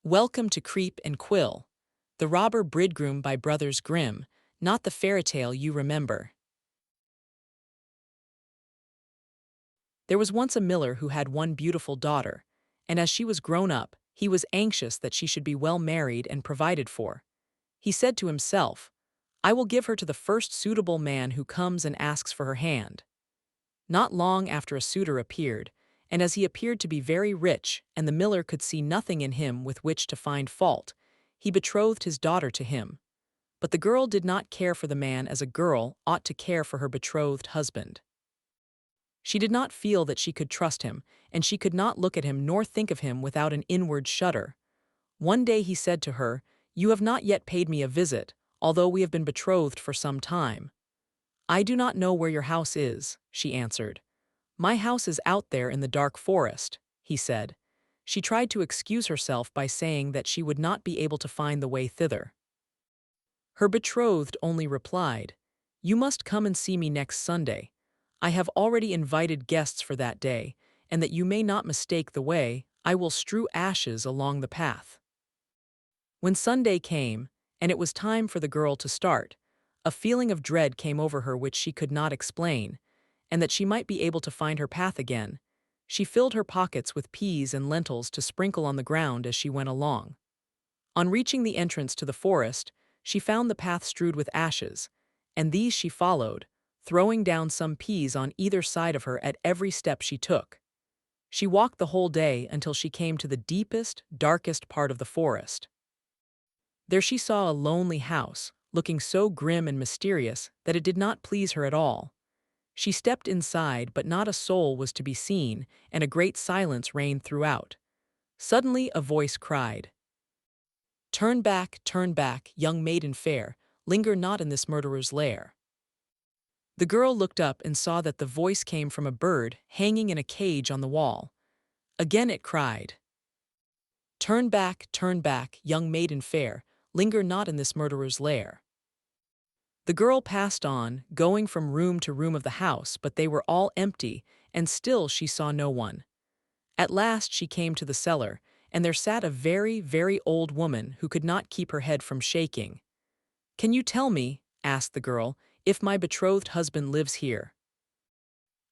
Welcome to Creep and Quill, the robber Bridegroom by Brothers Grimm, not the fairy tale you remember. There was once a miller who had one beautiful daughter, and as she was grown up, he was anxious that she should be well married and provided for. He said to himself, "I will give her to the first suitable man who comes and asks for her hand." Not long after a suitor appeared, and as he appeared to be very rich and the miller could see nothing in him with which to find fault, he betrothed his daughter to him. But the girl did not care for the man as a girl ought to care for her betrothed husband. She did not feel that she could trust him, and she could not look at him nor think of him without an inward shudder. One day he said to her, "You have not yet paid me a visit, although we have been betrothed for some time." "I do not know where your house is," she answered. "My house is out there in the dark forest," he said. She tried to excuse herself by saying that she would not be able to find the way thither. Her betrothed only replied, "You must come and see me next Sunday. I have already invited guests for that day, and that you may not mistake the way, I will strew ashes along the path." When Sunday came, and it was time for the girl to start, a feeling of dread came over her which she could not explain, and that she might be able to find her path again, she filled her pockets with peas and lentils to sprinkle on the ground as she went along. On reaching the entrance to the forest, she found the path strewed with ashes, and these she followed, throwing down some peas on either side of her at every step she took. She walked the whole day until she came to the deepest, darkest part of the forest. There she saw a lonely house, looking so grim and mysterious that it did not please her at all. She stepped inside, but not a soul was to be seen, and a great silence reigned throughout. Suddenly a voice cried, turn back, young maiden fair, linger not in this murderer's lair." The girl looked up and saw that the voice came from a bird hanging in a cage on the wall. Again it cried, turn back, young maiden fair, linger not in this murderer's lair." The girl passed on, going from room to room of the house, but they were all empty, and still she saw no one. At last she came to the cellar, and there sat a very, very old woman who could not keep her head from shaking. "Can you tell me," asked the girl, "if my betrothed husband lives here?"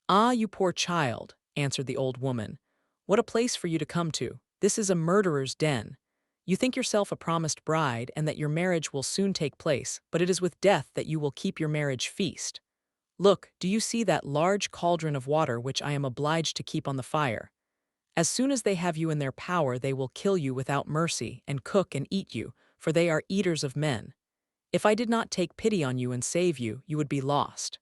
"Ah, you poor child," answered the old woman. "What a place for you to come to. This is a murderer's den. You think yourself a promised bride and that your marriage will soon take place, but it is with death that you will keep your marriage feast. Look, do you see that large cauldron of water which I am obliged to keep on the fire? As soon as they have you in their power, they will kill you without mercy and cook and eat you, for they are eaters of men. If I did not take pity on you and save you, you would be lost."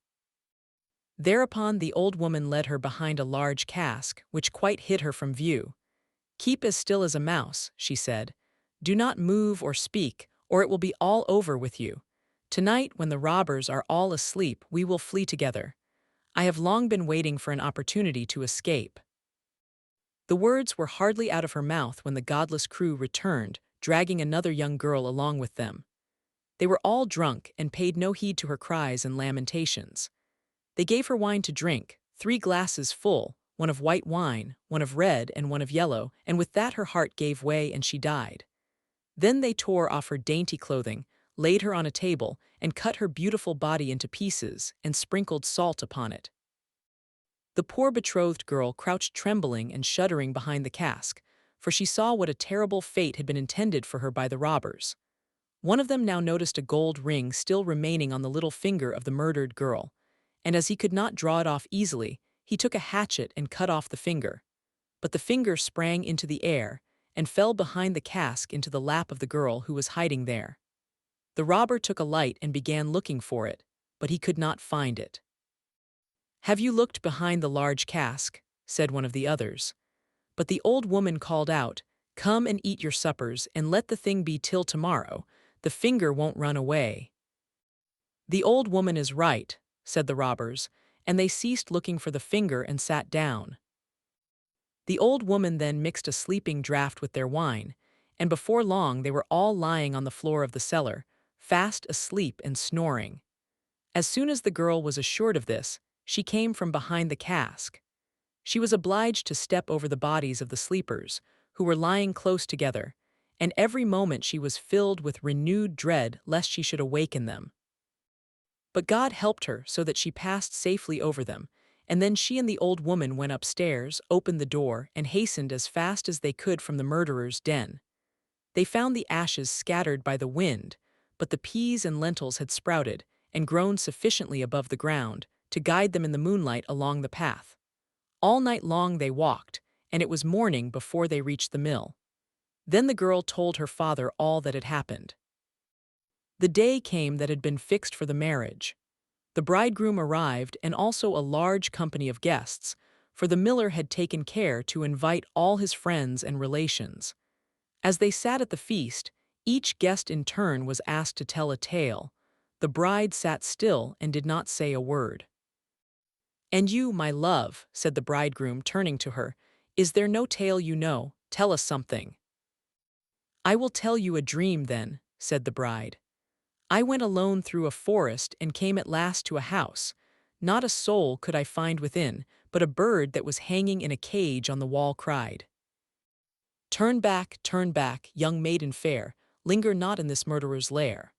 Thereupon the old woman led her behind a large cask, which quite hid her from view. "Keep as still as a mouse," she said. "Do not move or speak, or it will be all over with you. Tonight, when the robbers are all asleep, we will flee together. I have long been waiting for an opportunity to escape." The words were hardly out of her mouth when the godless crew returned, dragging another young girl along with them. They were all drunk and paid no heed to her cries and lamentations. They gave her wine to drink, 3 glasses full, one of white wine, one of red, and one of yellow, and with that her heart gave way and she died. Then they tore off her dainty clothing, laid her on a table, and cut her beautiful body into pieces and sprinkled salt upon it. The poor betrothed girl crouched trembling and shuddering behind the cask, for she saw what a terrible fate had been intended for her by the robbers. One of them now noticed a gold ring still remaining on the little finger of the murdered girl, and as he could not draw it off easily, he took a hatchet and cut off the finger. But the finger sprang into the air and fell behind the cask into the lap of the girl who was hiding there. The robber took a light and began looking for it, but he could not find it. "Have you looked behind the large cask?" said one of the others. But the old woman called out, "Come and eat your suppers, and let the thing be till tomorrow. The finger won't run away." "The old woman is right," said the robbers, and they ceased looking for the finger and sat down. The old woman then mixed a sleeping draught with their wine, and before long they were all lying on the floor of the cellar, fast asleep and snoring. As soon as the girl was assured of this, she came from behind the cask. She was obliged to step over the bodies of the sleepers, who were lying close together, and every moment she was filled with renewed dread lest she should awaken them. But God helped her so that she passed safely over them, and then she and the old woman went upstairs, opened the door, and hastened as fast as they could from the murderer's den. They found the ashes scattered by the wind, but the peas and lentils had sprouted and grown sufficiently above the ground to guide them in the moonlight along the path. All night long they walked, and it was morning before they reached the mill. Then the girl told her father all that had happened. The day came that had been fixed for the marriage. The bridegroom arrived and also a large company of guests, for the miller had taken care to invite all his friends and relations. As they sat at the feast, each guest in turn was asked to tell a tale. The bride sat still and did not say a word. "And you, my love," said the bridegroom, turning to her, "is there no tale you know? Tell us something." "I will tell you a dream then," said the bride. "I went alone through a forest and came at last to a house. Not a soul could I find within, but a bird that was hanging in a cage on the wall cried, turn back, young maiden fair, linger not in this murderer's lair."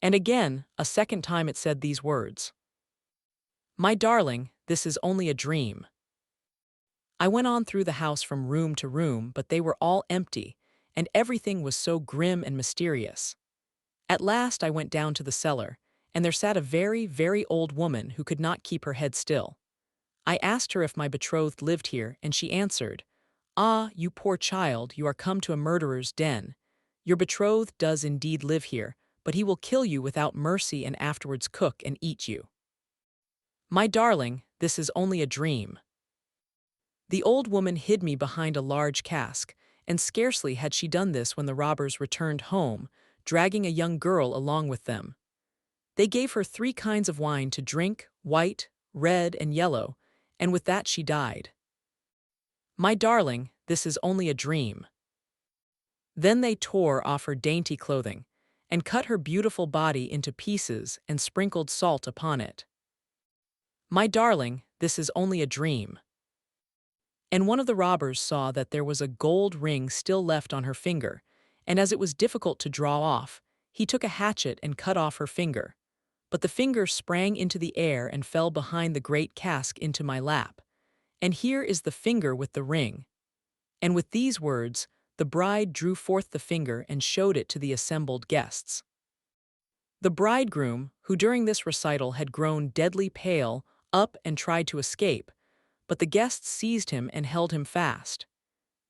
And again, a second time it said these words, "My darling, this is only a dream." I went on through the house from room to room, but they were all empty, and everything was so grim and mysterious. At last I went down to the cellar, and there sat a very, very old woman who could not keep her head still. I asked her if my betrothed lived here, and she answered, "Ah, you poor child, you are come to a murderer's den. Your betrothed does indeed live here, but he will kill you without mercy and afterwards cook and eat you." My darling, this is only a dream. The old woman hid me behind a large cask, and scarcely had she done this when the robbers returned home, dragging a young girl along with them. They gave her 3 kinds of wine to drink, white, red, and yellow, and with that she died. My darling, this is only a dream. Then they tore off her dainty clothing, and cut her beautiful body into pieces and sprinkled salt upon it. My darling, this is only a dream. And one of the robbers saw that there was a gold ring still left on her finger, and as it was difficult to draw off, he took a hatchet and cut off her finger. But the finger sprang into the air and fell behind the great cask into my lap. And here is the finger with the ring. And with these words, the bride drew forth the finger and showed it to the assembled guests. The bridegroom, who during this recital had grown deadly pale, up and tried to escape, but the guests seized him and held him fast.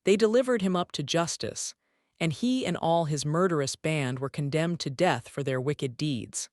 They delivered him up to justice, and he and all his murderous band were condemned to death for their wicked deeds.